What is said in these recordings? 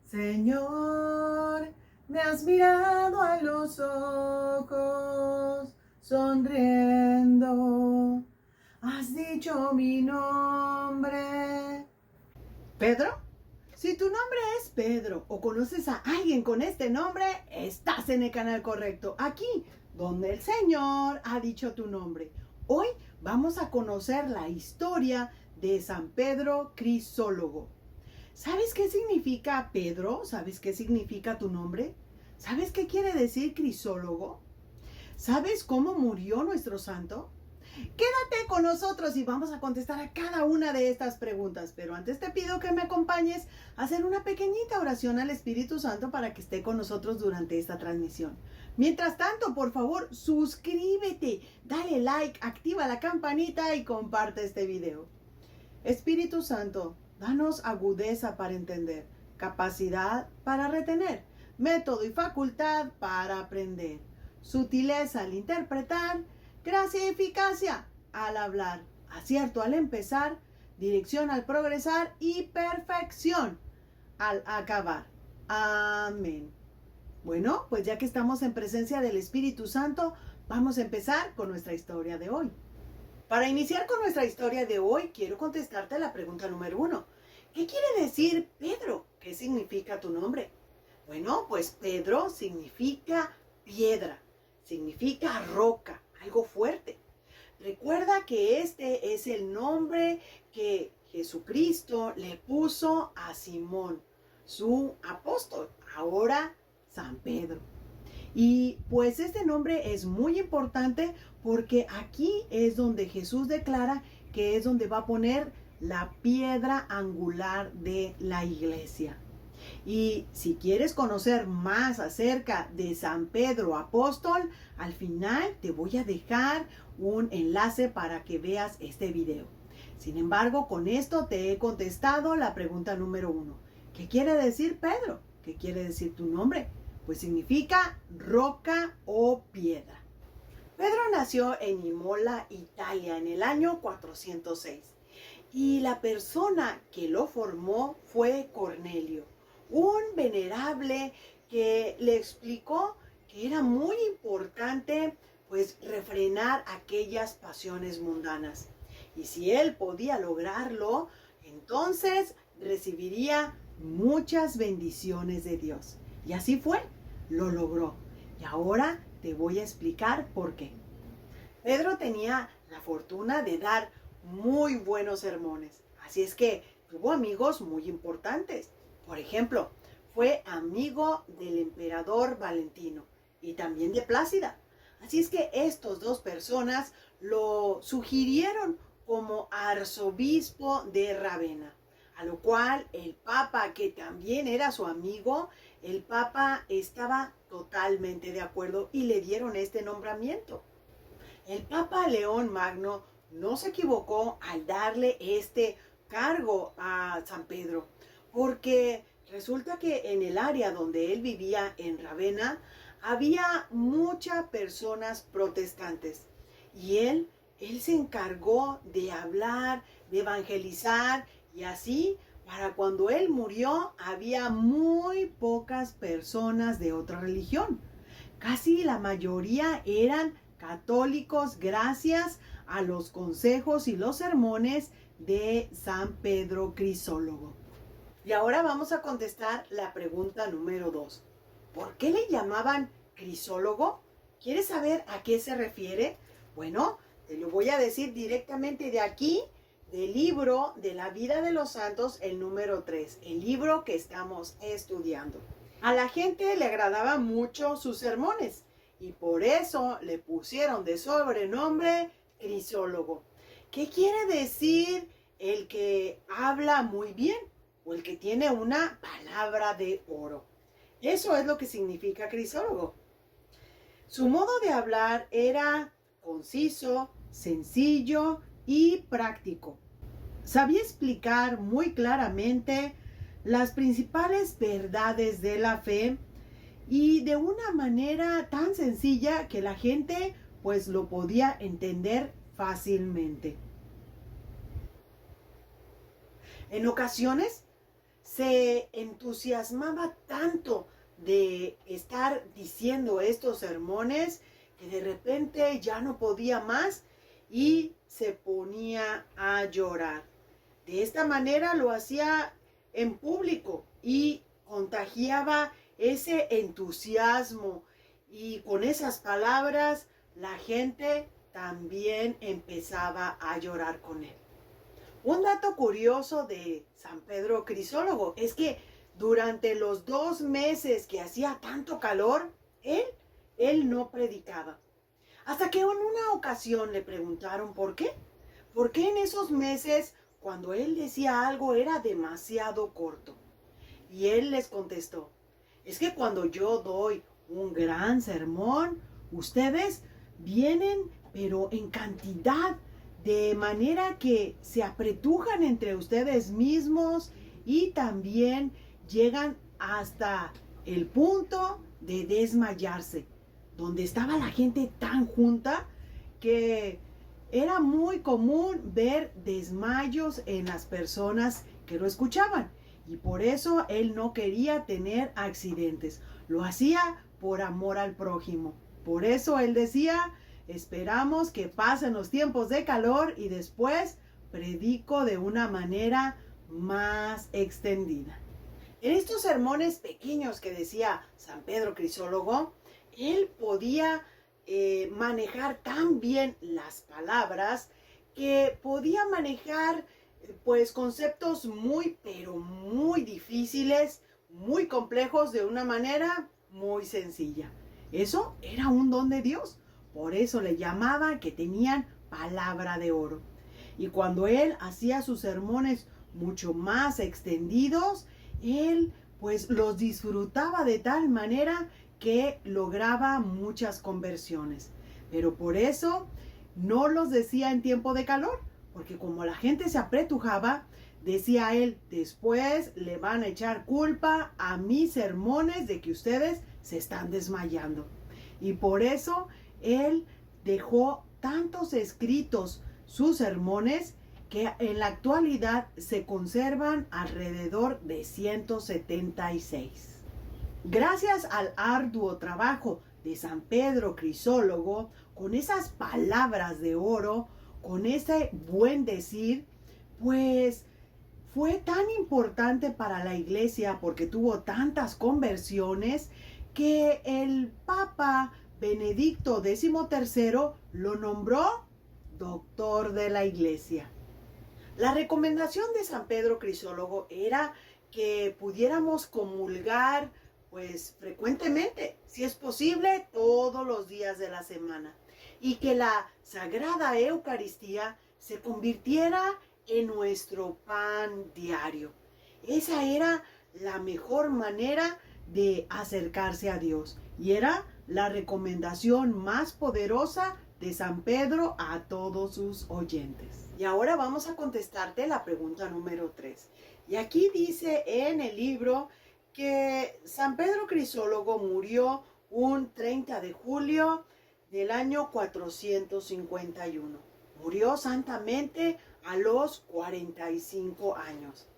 Señor, me has mirado a los ojos, sonriendo, has dicho mi nombre. ¿Pedro? Si tu nombre es Pedro o conoces a alguien con este nombre, estás en el canal correcto, aquí donde el Señor ha dicho tu nombre. Hoy vamos a conocer la historia de San Pedro Crisólogo. ¿Sabes qué significa Pedro? ¿Sabes qué significa tu nombre? ¿Sabes qué quiere decir Crisólogo? ¿Sabes cómo murió nuestro santo? Quédate con nosotros y vamos a contestar a cada una de estas preguntas. Pero antes te pido que me acompañes a hacer una pequeñita oración al Espíritu Santo para que esté con nosotros durante esta transmisión. Mientras tanto, por favor, suscríbete, dale like, activa la campanita y comparte este video. Espíritu Santo, danos agudeza para entender, capacidad para retener, método y facultad para aprender, sutileza al interpretar, gracia y eficacia al hablar, acierto al empezar, dirección al progresar y perfección al acabar. Amén. Bueno, pues ya que estamos en presencia del Espíritu Santo, vamos a empezar con nuestra historia de hoy. Para iniciar con nuestra historia de hoy, quiero contestarte la pregunta número 1. ¿Qué quiere decir Pedro? ¿Qué significa tu nombre? Bueno, pues Pedro significa piedra, significa roca, algo fuerte. Recuerda que este es el nombre que Jesucristo le puso a Simón, su apóstol, ahora San Pedro. Y pues este nombre es muy importante porque aquí es donde Jesús declara que es donde va a poner la piedra angular de la iglesia. Y si quieres conocer más acerca de San Pedro Apóstol, al final te voy a dejar un enlace para que veas este video. Sin embargo, con esto te he contestado la pregunta número 1. ¿Qué quiere decir Pedro? ¿Qué quiere decir tu nombre? Pues significa roca o piedra. Pedro nació en Imola, Italia, en el año 406. Y la persona que lo formó fue Cornelio, un venerable que le explicó que era muy importante pues refrenar aquellas pasiones mundanas. Y si él podía lograrlo, entonces recibiría muchas bendiciones de Dios. Y así fue, lo logró. Y ahora te voy a explicar por qué. Pedro tenía la fortuna de dar muy buenos sermones. Así es que tuvo amigos muy importantes. Por ejemplo, fue amigo del emperador Valentino y también de Plácida. Así es que estas dos personas lo sugirieron como arzobispo de Ravenna. A lo cual el Papa, que también era su amigo, el Papa estaba totalmente de acuerdo y le dieron este nombramiento. El Papa León Magno no se equivocó al darle este cargo a San Pedro, porque resulta que en el área donde él vivía, en Ravenna, había muchas personas protestantes y él se encargó de hablar, de evangelizar. Y así, para cuando él murió, había muy pocas personas de otra religión. Casi la mayoría eran católicos gracias a los consejos y los sermones de San Pedro Crisólogo. Y ahora vamos a contestar la pregunta número 2. ¿Por qué le llamaban Crisólogo? ¿Quieres saber a qué se refiere? Bueno, te lo voy a decir directamente de aquí, del libro de la vida de los santos, el número 3, el libro que estamos estudiando. A la gente le agradaban mucho sus sermones y por eso le pusieron de sobrenombre Crisólogo. ¿Qué quiere decir el que habla muy bien o el que tiene una palabra de oro? Eso es lo que significa Crisólogo. Su modo de hablar era conciso, sencillo y práctico. Sabía explicar muy claramente las principales verdades de la fe y de una manera tan sencilla que la gente pues lo podía entender fácilmente. En ocasiones se entusiasmaba tanto de estar diciendo estos sermones que de repente ya no podía más y se ponía a llorar. De esta manera lo hacía en público y contagiaba ese entusiasmo, y con esas palabras la gente también empezaba a llorar con él. Un dato curioso de San Pedro Crisólogo es que durante los 2 meses que hacía tanto calor, él no predicaba. Hasta que en una ocasión le preguntaron por qué. ¿Por qué en esos meses, cuando él decía algo, era demasiado corto? Y él les contestó: es que cuando yo doy un gran sermón, ustedes vienen, pero en cantidad, de manera que se apretujan entre ustedes mismos y también llegan hasta el punto de desmayarse, donde estaba la gente tan junta que era muy común ver desmayos en las personas que lo escuchaban. Y por eso él no quería tener accidentes. Lo hacía por amor al prójimo. Por eso él decía: esperamos que pasen los tiempos de calor y después predico de una manera más extendida. En estos sermones pequeños que decía San Pedro Crisólogo, él podía manejar tan bien las palabras que podía manejar pues conceptos muy, pero muy difíciles, muy complejos, de una manera muy sencilla. Eso era un don de Dios. Por eso le llamaban que tenían palabra de oro. Y cuando él hacía sus sermones mucho más extendidos, él pues los disfrutaba de tal manera que lograba muchas conversiones. Pero por eso no los decía en tiempo de calor, porque como la gente se apretujaba, decía él: después le van a echar culpa a mis sermones de que ustedes se están desmayando. Y por eso él dejó tantos escritos sus sermones que en la actualidad se conservan alrededor de 176. Gracias al arduo trabajo de San Pedro Crisólogo, con esas palabras de oro, con ese buen decir, pues fue tan importante para la iglesia, porque tuvo tantas conversiones, que el Papa Benedicto XIII lo nombró doctor de la iglesia. La recomendación de San Pedro Crisólogo era que pudiéramos comulgar pues frecuentemente, si es posible, todos los días de la semana, y que la Sagrada Eucaristía se convirtiera en nuestro pan diario. Esa era la mejor manera de acercarse a Dios, y era la recomendación más poderosa de San Pedro a todos sus oyentes. Y ahora vamos a contestarte la pregunta número 3. Y aquí dice en el libro que San Pedro Crisólogo murió un 30 de julio del año 451. Murió santamente a los 45 años.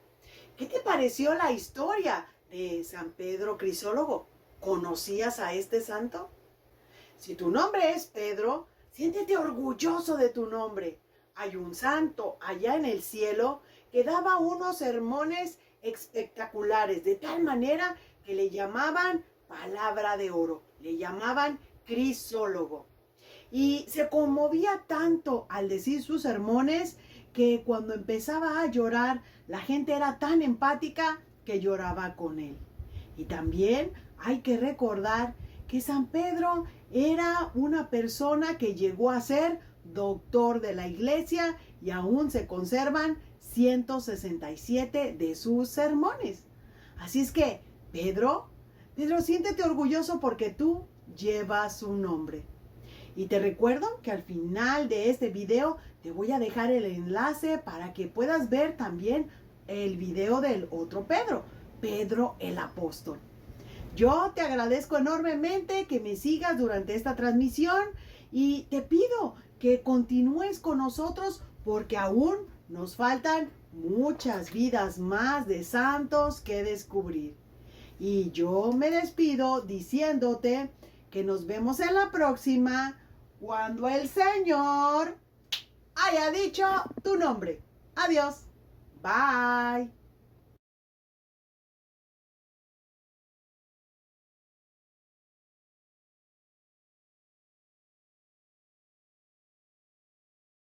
¿Qué te pareció la historia de San Pedro Crisólogo? ¿Conocías a este santo? Si tu nombre es Pedro, siéntete orgulloso de tu nombre. Hay un santo allá en el cielo que daba unos sermones espectaculares, de tal manera que le llamaban palabra de oro, le llamaban Crisólogo. Y se conmovía tanto al decir sus sermones que cuando empezaba a llorar, la gente era tan empática que lloraba con él. Y también hay que recordar que San Pedro era una persona que llegó a ser doctor de la iglesia, y aún se conservan 167 de sus sermones. Así es que, Pedro, siéntete orgulloso porque tú llevas su nombre. Y te recuerdo que al final de este video te voy a dejar el enlace para que puedas ver también el video del otro Pedro, Pedro el apóstol. Yo te agradezco enormemente que me sigas durante esta transmisión y te pido que continúes con nosotros porque aún nos faltan muchas vidas más de santos que descubrir. Y yo me despido diciéndote que nos vemos en la próxima cuando el Señor haya dicho tu nombre. Adiós. Bye.